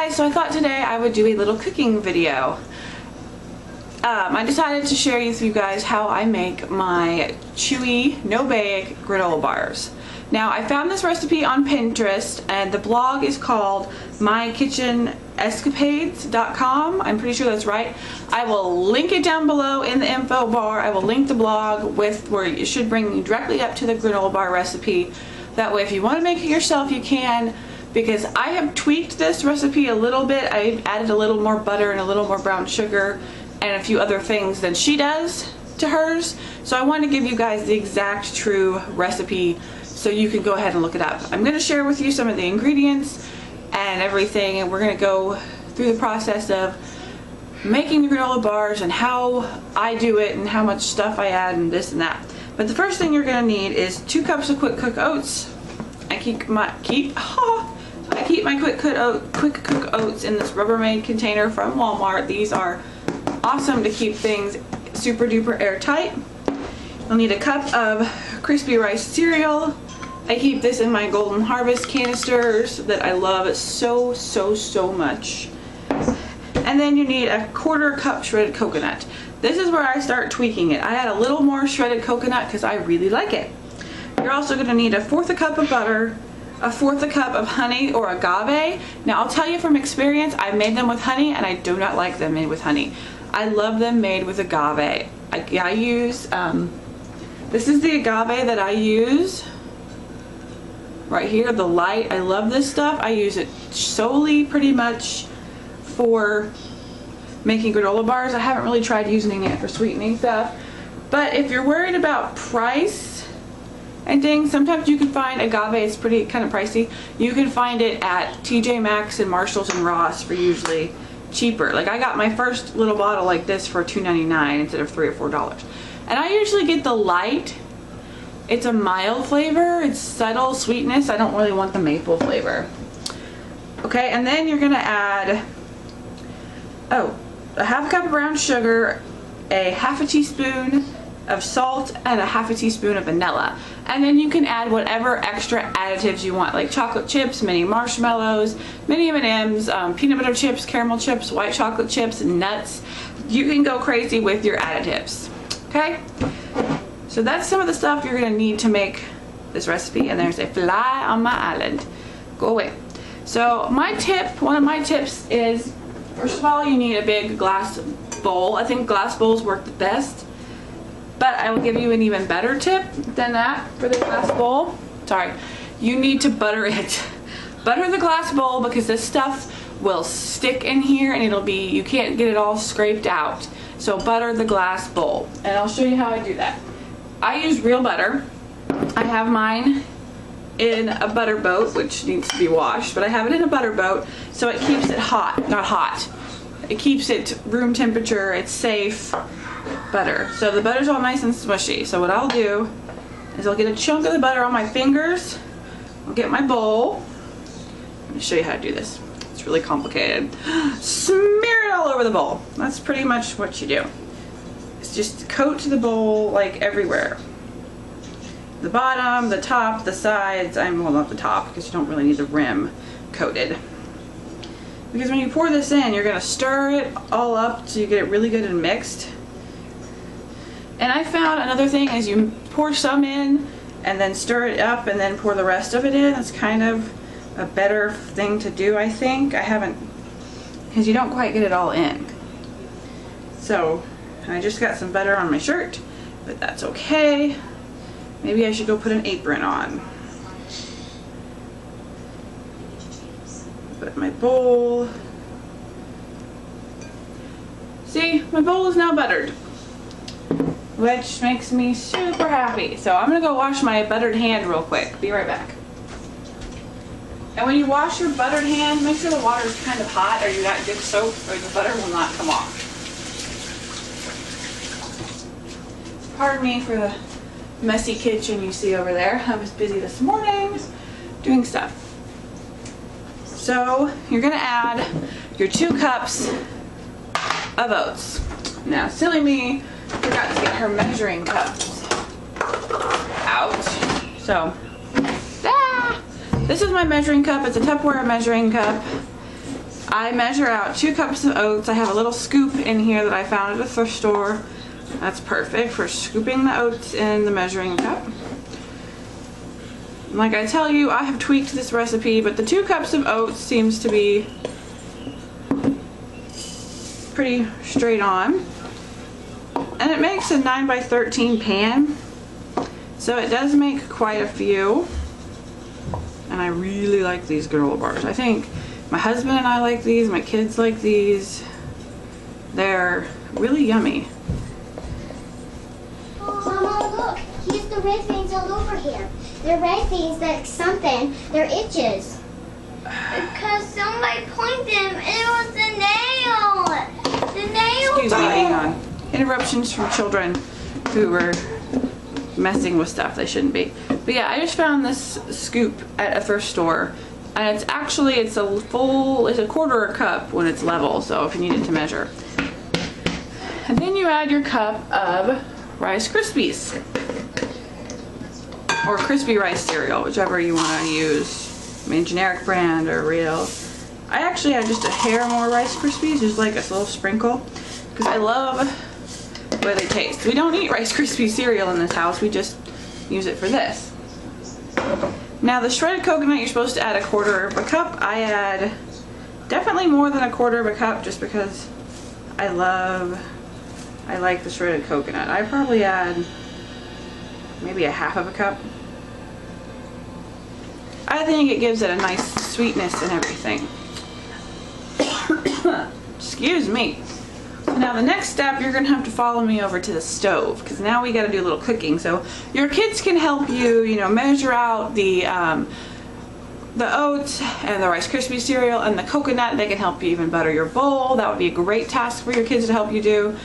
guys, so I thought today I would do a little cooking video. I decided to share with you guys how I make my chewy, no bake granola bars. Now I found this recipe on Pinterest and the blog is called mykitchenescapades.com. I'm pretty sure that's right. I will link it down below in the info bar. I will link the blog with where it should bring you directly up to the granola bar recipe. That way if you want to make it yourself you can, because I have tweaked this recipe a little bit. I added a little more butter and a little more brown sugar and a few other things than she does to hers. So I want to give you guys the exact true recipe so you can go ahead and look it up. I'm going to share with you some of the ingredients and everything, and we're going to go through the process of making the granola bars and how I do it and how much stuff I add and this and that. But the first thing you're going to need is 2 cups of quick cook oats. I keep my quick cook oats in this Rubbermaid container from Walmart. These are awesome to keep things super duper airtight. You'll need a cup of crispy rice cereal. I keep this in my Golden Harvest canisters that I love so much. And then you need a 1/4 cup shredded coconut. This is where I start tweaking it. I add a little more shredded coconut because I really like it. You're also going to need a 1/4 cup of butter, a 1/4 cup of honey or agave. Now I'll tell you from experience, I've made them with honey and I do not like them made with honey. I love them made with agave. I use, this is the agave that I use right here, the light. I love this stuff. I use it solely pretty much for making granola bars. I haven't really tried using it for sweetening stuff. But if you're worried about price and things, sometimes you can find agave. It's pretty kind of pricey. You can find it at TJ Maxx and Marshalls and Ross for usually cheaper. Like I got my first little bottle like this for $2.99 instead of $3 or $4. And I usually get the light. It's a mild flavor. It's subtle sweetness. I don't really want the maple flavor. Okay, and then you're gonna add a 1/2 cup of brown sugar, a 1/2 teaspoon of salt, and a 1/2 teaspoon of vanilla. And then you can add whatever extra additives you want, like chocolate chips, mini marshmallows, mini M&Ms, peanut butter chips, caramel chips, white chocolate chips, and nuts. You can go crazy with your additives. Okay? So that's some of the stuff you're gonna need to make this recipe. And there's a fly on my island. Go away. So one of my tips is, first of all, you need a big glass bowl. I think glass bowls work the best. But I will give you an even better tip than that for the glass bowl. Sorry. You need to butter it. Butter the glass bowl because this stuff will stick in here and you can't get it all scraped out. So butter the glass bowl. And I'll show you how I do that. I use real butter. I have mine in a butter boat, which needs to be washed, but I have it in a butter boat so it keeps it hot, not hot. It keeps it room temperature, it's safe butter. So the butter's all nice and smushy. So what I'll do is I'll get a chunk of the butter on my fingers. I'll get my bowl. Let me show you how to do this. It's really complicated. Smear it all over the bowl. That's pretty much what you do. It's just coat the bowl like everywhere. The bottom, the top, the sides. Well, not the top because you don't really need the rim coated. Because when you pour this in, you're gonna stir it all up so you get it really good and mixed. And I found another thing is you pour some in and then stir it up and then pour the rest of it in. It's kind of a better thing to do, I think. I haven't, because you don't quite get it all in. So I just got some butter on my shirt, but that's okay. Maybe I should go put an apron on. Put my bowl. See, my bowl is now buttered, which makes me super happy. So I'm gonna go wash my buttered hand real quick. Be right back. And when you wash your buttered hand, make sure the water is kind of hot or you got good soap or the butter will not come off. Pardon me for the messy kitchen you see over there. I was busy this morning doing stuff. So you're gonna add your 2 cups of oats. Now, silly me, forgot to get her measuring cups out. So, this is my measuring cup. It's a Tupperware measuring cup. I measure out 2 cups of oats. I have a little scoop in here that I found at a thrift store. That's perfect for scooping the oats in the measuring cup. Like I tell you, I have tweaked this recipe, but the 2 cups of oats seems to be pretty straight on. And it makes a 9 by 13 pan, so it does make quite a few. And I really like these granola bars. I think my husband and I like these, my kids like these. They're really yummy. Mama, look, here's the red veins all over here. They're red veins like something. They're itches. Because somebody pointed them and it was the nail. The nail. Excuse me, hang on. Interruptions from children who were messing with stuff they shouldn't be. But yeah, I just found this scoop at a thrift store. And it's actually, it's a 1/4 cup when it's level, so if you need it to measure. And then you add your cup of Rice Krispies. Or crispy rice cereal, whichever you want to use. I mean, generic brand or real. I actually have just a hair more Rice Krispies, just like a little sprinkle. Because I love the way they taste. We don't eat Rice Krispie cereal in this house, we just use it for this. Now the shredded coconut, you're supposed to add 1/4 cup. I add definitely more than 1/4 cup just because I like the shredded coconut. I probably add maybe 1/2 cup. I think it gives it a nice sweetness and everything. Excuse me. Now the next step, you're gonna have to follow me over to the stove because now we gotta do a little cooking. So your kids can help you, you know, measure out the oats and the Rice Krispie cereal and the coconut. They can help you even butter your bowl. That would be a great task for your kids to help you do.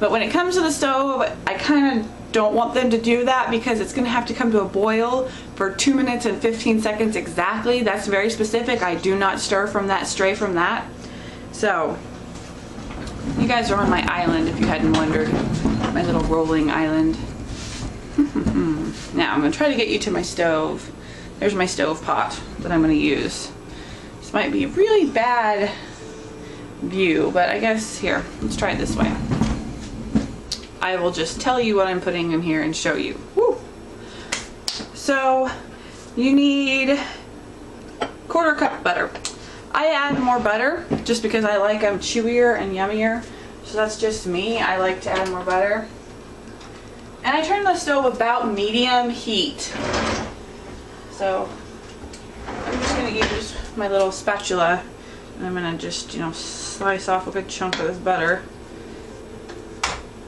But when it comes to the stove, I kind of don't want them to do that because it's gonna have to come to a boil for 2 minutes and 15 seconds exactly. That's very specific. I do not stray from that. So you guys are on my island if you hadn't wondered, my little rolling island. Now I'm going to try to get you to my stove. There's my stove pot that I'm going to use. This might be a really bad view, but I guess here, let's try it this way. I will just tell you what I'm putting in here and show you. Woo. So you need 1/4 cup butter. I add more butter just because I like them chewier and yummier. So that's just me. I like to add more butter. And I turn the stove about medium heat. So I'm just going to use my little spatula and I'm going to just, you know, slice off a good chunk of this butter.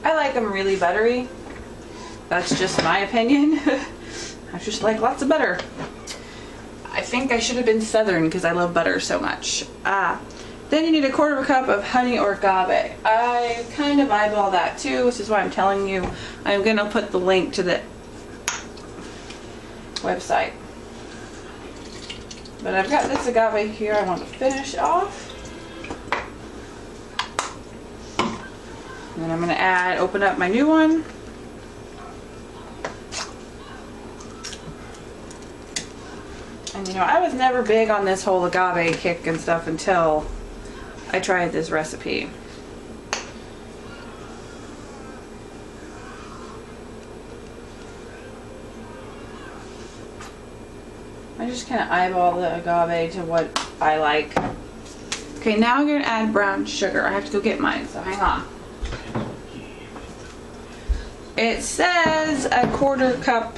I like them really buttery. That's just my opinion. I just like lots of butter. I think I should have been southern because I love butter so much. Then you need 1/4 cup of honey or agave. I kind of eyeball that too, which is why I'm telling you. I'm going to put the link to the website. But I've got this agave here I want to finish off. And then I'm going to open up my new one. And you know, I was never big on this whole agave kick and stuff until I tried this recipe. I just kind of eyeball the agave to what I like. Okay, now I'm going to add brown sugar. I have to go get mine, so hang on. It says 1/4 cup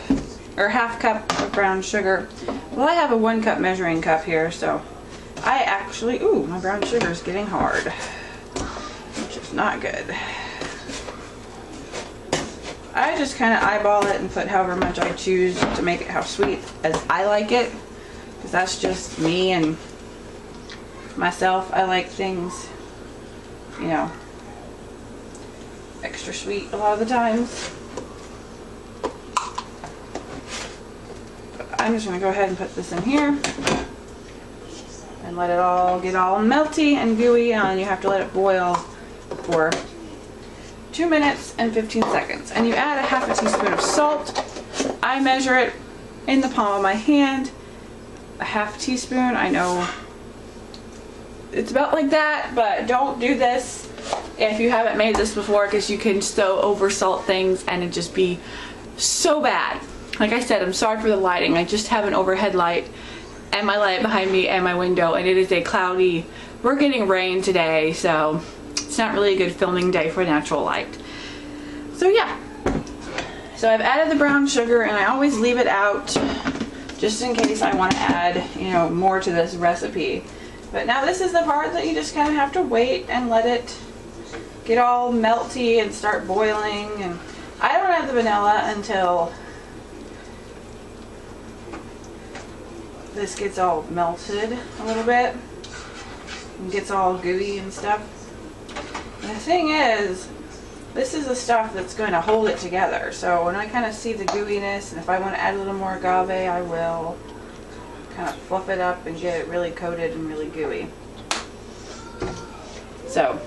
or 1/2 cup of brown sugar. Well, I have a 1 cup measuring cup here, so I actually, ooh, my brown sugar is getting hard, which is not good. I just kind of eyeball it and put however much I choose to make it how sweet as I like it, because that's just me and myself. I like things, you know, extra sweet a lot of the times. I'm just going to go ahead and put this in here and let it all get all melty and gooey, and you have to let it boil for 2 minutes and 15 seconds. And you add 1/2 teaspoon of salt. I measure it in the palm of my hand. 1/2 teaspoon. I know it's about like that, but don't do this if you haven't made this before, because you can so over salt things and it just be so bad. Like I said, I'm sorry for the lighting. I just have an overhead light and my light behind me and my window, and it is a cloudy, we're getting rain today, so it's not really a good filming day for natural light. So yeah, so I've added the brown sugar, and I always leave it out just in case I want to add, you know, more to this recipe. But now this is the part that you just kind of have to wait and let it get all melty and start boiling. And I don't add the vanilla until this gets all melted a little bit and gets all gooey and stuff. And the thing is, this is the stuff that's going to hold it together. So when I kind of see the gooiness, and if I want to add a little more agave, I will kind of fluff it up and get it really coated and really gooey. So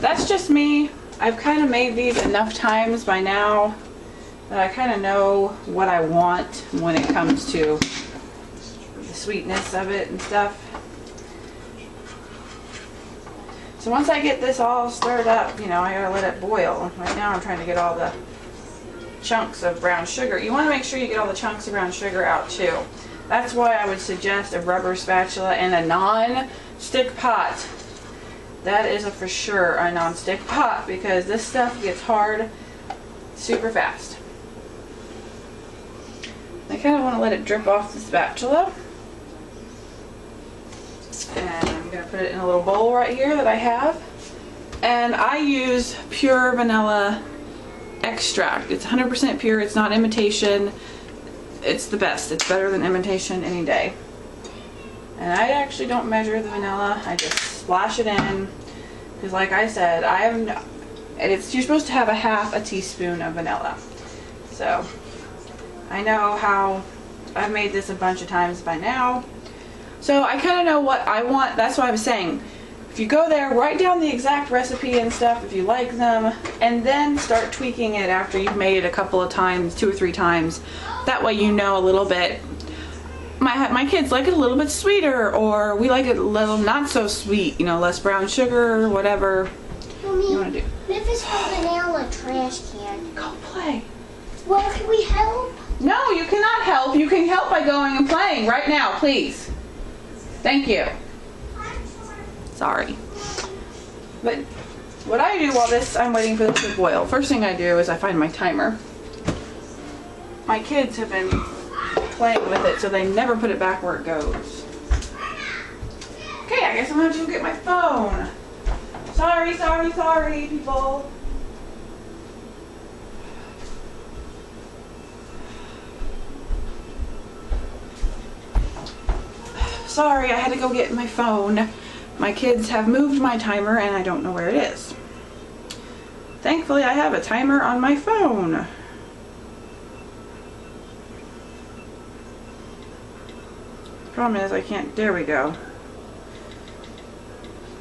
that's just me. I've kind of made these enough times by now that I kind of know what I want when it comes to the sweetness of it and stuff. So once I get this all stirred up, you know, I gotta let it boil. Right now I'm trying to get all the chunks of brown sugar. You want to make sure you get all the chunks of brown sugar out too. That's why I would suggest a rubber spatula and a non-stick pot. That is for sure a non-stick pot, because this stuff gets hard super fast. I kind of want to let it drip off the spatula. And I'm going to put it in a little bowl right here that I have. And I use pure vanilla extract. It's 100% pure. It's not imitation. It's the best. It's better than imitation any day. And I actually don't measure the vanilla. I just splash it in. Because like I said, you're supposed to have a half a teaspoon of vanilla. So I know how, I've made this a bunch of times by now. So I kind of know what I want. That's why I was saying, if you go there, write down the exact recipe and stuff if you like them, and then start tweaking it after you've made it a couple of times, 2 or 3 times. That way you know a little bit. My kids like it a little bit sweeter, or we like it a little not so sweet, you know, less brown sugar or whatever you want to do. If it's from vanilla trash can. Go play. Well, can we help? No, you cannot help. You can help by going and playing right now, please. Thank you. Sorry. But what I do while I'm waiting for this to boil, first thing I do is I find my timer. My kids have been playing with it, so they never put it back where it goes. Okay, I guess I'm gonna have to get my phone. Sorry, people. Sorry, I had to go get my phone. My kids have moved my timer and I don't know where it is. Thankfully, I have a timer on my phone. Problem is, I can't, there we go.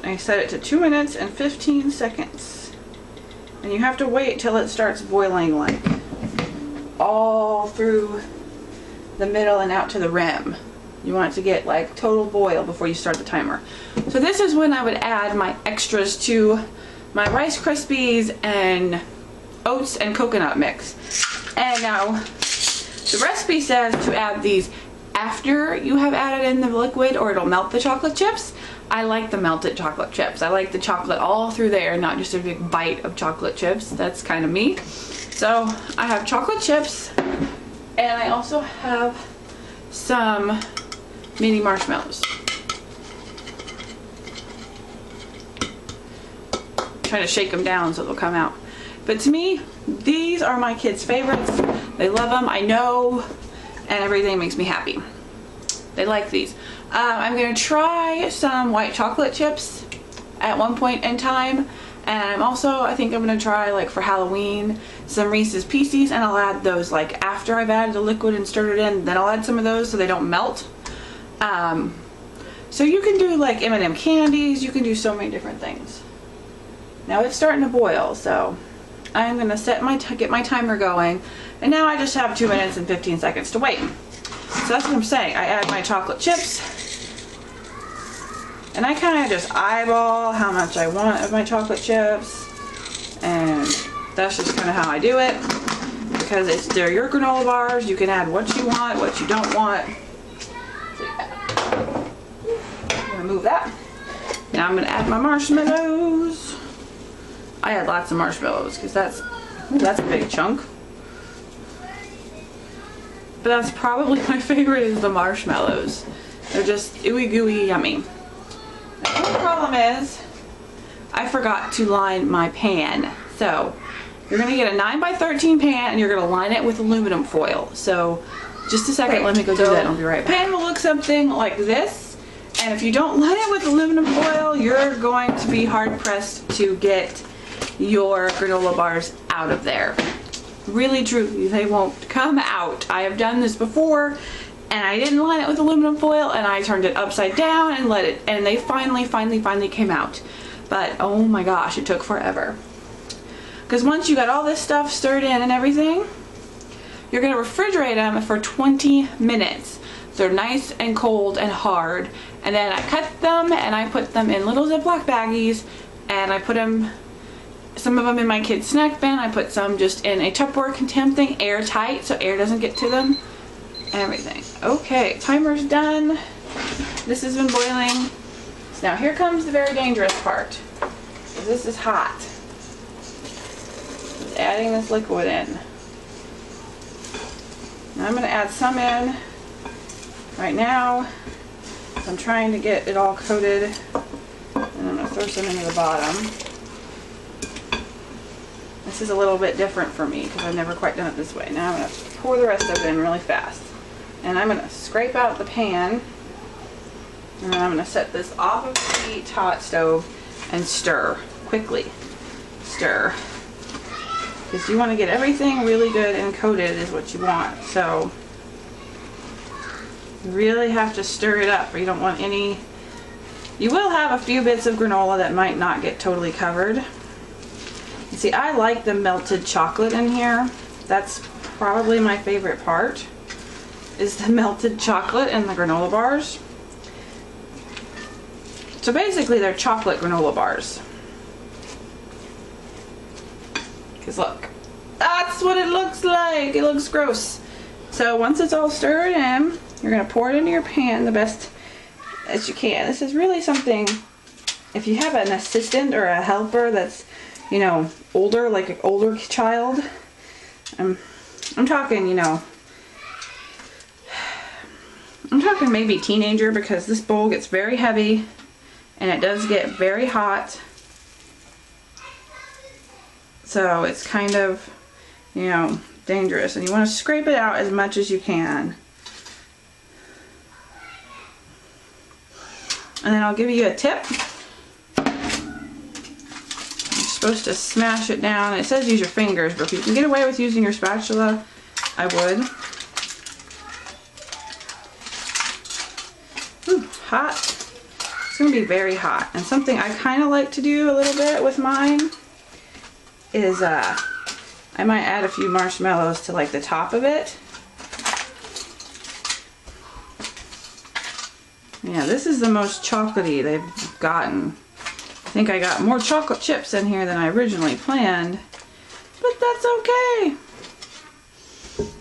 I set it to 2 minutes and 15 seconds. And you have to wait till it starts boiling, like all through the middle and out to the rim. You want it to get like total boil before you start the timer. So this is when I would add my extras to my Rice Krispies and oats and coconut mix. And now the recipe says to add these after you have added in the liquid, or it'll melt the chocolate chips. I like the melted chocolate chips. I like the chocolate all through there, not just a big bite of chocolate chips. That's kind of me. So I have chocolate chips, and I also have some mini marshmallows. Trying to shake them down so they'll come out. But to me, these are my kids' favorites. They love them, I know, and everything makes me happy. They like these. I'm gonna try some white chocolate chips at one point in time, and I think I'm gonna try, like for Halloween, some Reese's Pieces, and I'll add those like after I've added the liquid and stirred it in. Then I'll add some of those so they don't melt. So you can do like M&M candies, you can do so many different things. Now it's starting to boil, so I'm gonna get my timer going, and now I just have 2 minutes and 15 seconds to wait. So that's what I'm saying. I add my chocolate chips, And I kind of just eyeball how much I want of my chocolate chips. And that's just kind of how I do it. Because they're your granola bars. You can add what you want, what you don't want. So yeah. I'm going to move that. Now I'm going to add my marshmallows. I had lots of marshmallows because that's a big chunk. But that's probably my favorite is the marshmallows. They're just ooey gooey yummy. The only problem is I forgot to line my pan. So you're going to get a 9x13 pan and you're going to line it with aluminum foil. So just a second, let me go do that and I'll be right back. The pan will look something like this. And if you don't line it with aluminum foil, you're going to be hard pressed to get your granola bars out of there. Really, truly, they won't come out. I have done this before and I didn't line it with aluminum foil and I turned it upside down and let it, and they finally came out. But oh my gosh, it took forever. Because once you got all this stuff stirred in and everything, you're going to refrigerate them for 20 minutes. So they're nice and cold and hard. And then I cut them and I put them in little Ziploc baggies and I put them, some of them in my kid's snack bin. I put some just in a Tupperware container thing, airtight, so air doesn't get to them. Everything. Okay, timer's done. This has been boiling. So now here comes the very dangerous part. This is hot. Just adding this liquid in. Now I'm going to add some in right now. I'm trying to get it all coated. And I'm going to throw some into the bottom. This is a little bit different for me because I've never quite done it this way. Now I'm going to pour the rest of it in really fast. And I'm going to scrape out the pan. And then I'm going to set this off of the hot stove and stir quickly. Stir. Because you want to get everything really good and coated is what you want. So you really have to stir it up or you don't want any. You will have a few bits of granola that might not get totally covered. You see, I like the melted chocolate in here. That's probably my favorite part, is the melted chocolate in the granola bars. So basically they're chocolate granola bars. Because look, that's what it looks like. It looks gross. So once it's all stirred in, you're going to pour it into your pan the best as you can. This is really something, if you have an assistant or a helper that's, you know, older, like an older child, I'm talking, you know, I'm talking maybe teenager, because this bowl gets very heavy and it does get very hot. So it's kind of, you know, dangerous, and you want to scrape it out as much as you can. And then I'll give you a tip. You're supposed to smash it down. It says use your fingers, but if you can get away with using your spatula, I would. Ooh, hot. It's going to be very hot. And something I kind of like to do a little bit with mine is I might add a few marshmallows to like the top of it. Yeah, this is the most chocolatey they've gotten. I think I got more chocolate chips in here than I originally planned, but that's okay.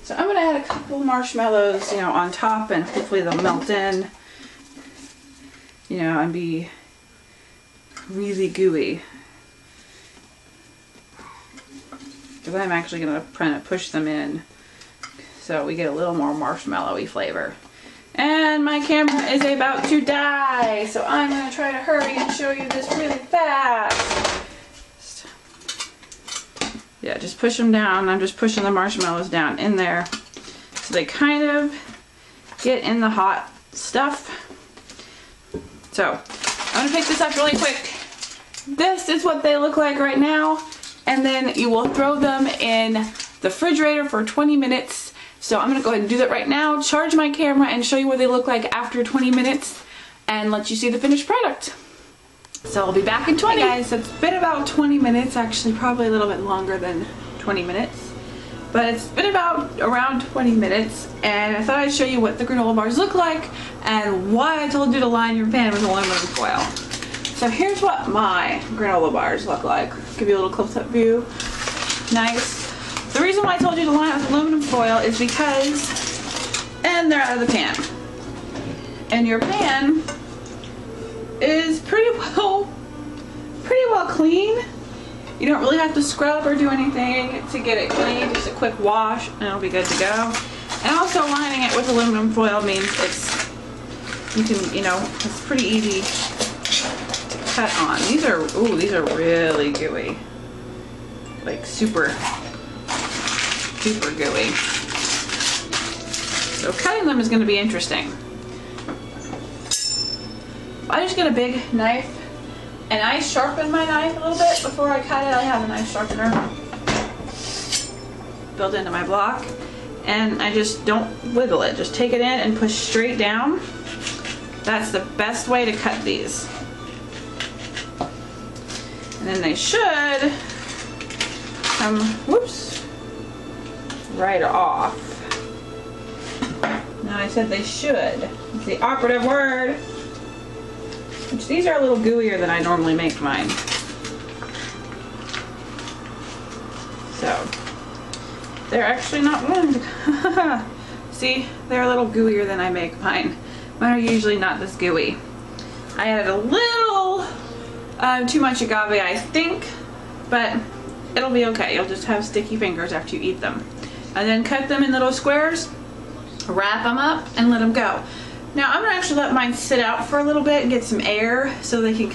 So I'm gonna add a couple marshmallows, you know, on top, and hopefully they'll melt in, you know, and be really gooey. Because I'm actually gonna try to push them in so we get a little more marshmallowy flavor. And my camera is about to die, so I'm going to try to hurry and show you this really fast. Yeah, just push them down. I'm just pushing the marshmallows down in there so they kind of get in the hot stuff. So I'm going to pick this up really quick. This is what they look like right now, and then you will throw them in the refrigerator for 20 minutes. So I'm going to go ahead and do that right now, charge my camera, and show you what they look like after 20 minutes and let you see the finished product. So I'll be back in 20. Hey guys, it's been about 20 minutes, actually probably a little bit longer than 20 minutes. But it's been about around 20 minutes, and I thought I'd show you what the granola bars look like and why I told you to line your pan with aluminum foil. So here's what my granola bars look like. Give you a little close-up view. Nice. The reason why I told you to line it with aluminum foil is because, and they're out of the pan. And your pan is pretty well clean. You don't really have to scrub or do anything to get it clean. Just a quick wash and it'll be good to go. And also lining it with aluminum foil means it's pretty easy to cut on. These are really gooey. Like super gooey. So cutting them is going to be interesting. I just get a big knife and I sharpen my knife a little bit before I cut it. I have a knife sharpener built into my block, and I just don't wiggle it. Just take it in and push straight down. That's the best way to cut these. And then they should come, whoops, right off. Now I said they should. It's the operative word. Which these are a little gooier than I normally make mine. So, they're actually not one. See, they're a little gooier than I make mine. Mine are usually not this gooey. I added a little too much agave, I think, but it'll be okay. You'll just have sticky fingers after you eat them. And then cut them in little squares, wrap them up, and let them go. Now I'm gonna actually let mine sit out for a little bit and get some air so they can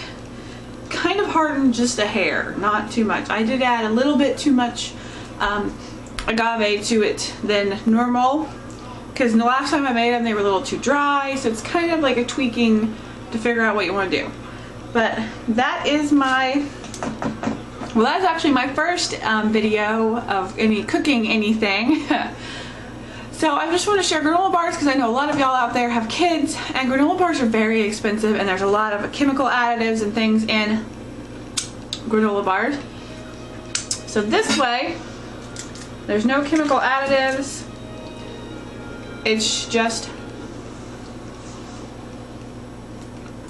kind of harden just a hair, not too much. I did add a little bit too much agave to it than normal, because the last time I made them they were a little too dry, so it's kind of like a tweaking to figure out what you want to do. But that is that's actually my first video of cooking anything. So I just want to share granola bars because I know a lot of y'all out there have kids, and granola bars are very expensive, and there's a lot of chemical additives and things in granola bars. So this way, there's no chemical additives. It's just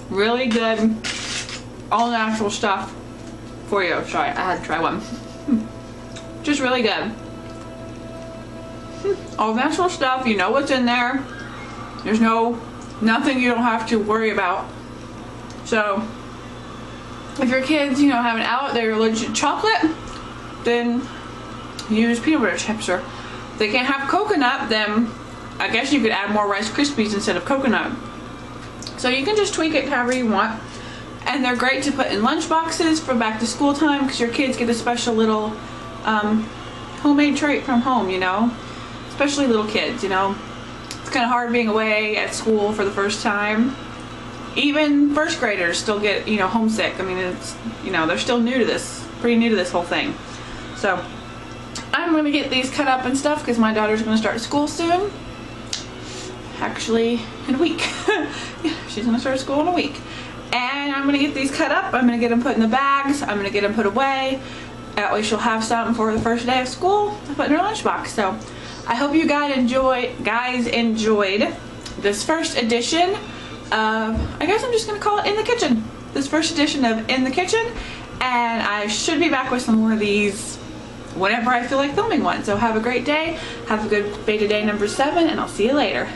really good, all natural stuff for you. Sorry, I had to try one. Just really good. All natural stuff, you know what's in there. There's nothing you don't have to worry about. So if your kids, have an out, they're allergic to chocolate, then use peanut butter chips. Or if they can't have coconut, then I guess you could add more Rice Krispies instead of coconut. So you can just tweak it however you want. And they're great to put in lunch boxes for back to school time, because your kids get a special little homemade treat from home, especially little kids. It's kind of hard being away at school for the first time. Even first graders still get homesick. I mean, it's they're still pretty new to this whole thing. So I'm gonna get these cut up and stuff because my daughter's gonna start school soon. Actually, in a week. Yeah, she's gonna start school in a week. And I'm gonna get these cut up. I'm gonna get them put in the bags. I'm gonna get them put away. That way she'll have something for the first day of school to put in her lunchbox. So I hope you guys enjoyed this first edition of, I guess I'm just gonna call it In the Kitchen. This first edition of In the Kitchen. And I should be back with some more of these whenever I feel like filming one. So have a great day. Have a good VEDA day number 7, and I'll see you later.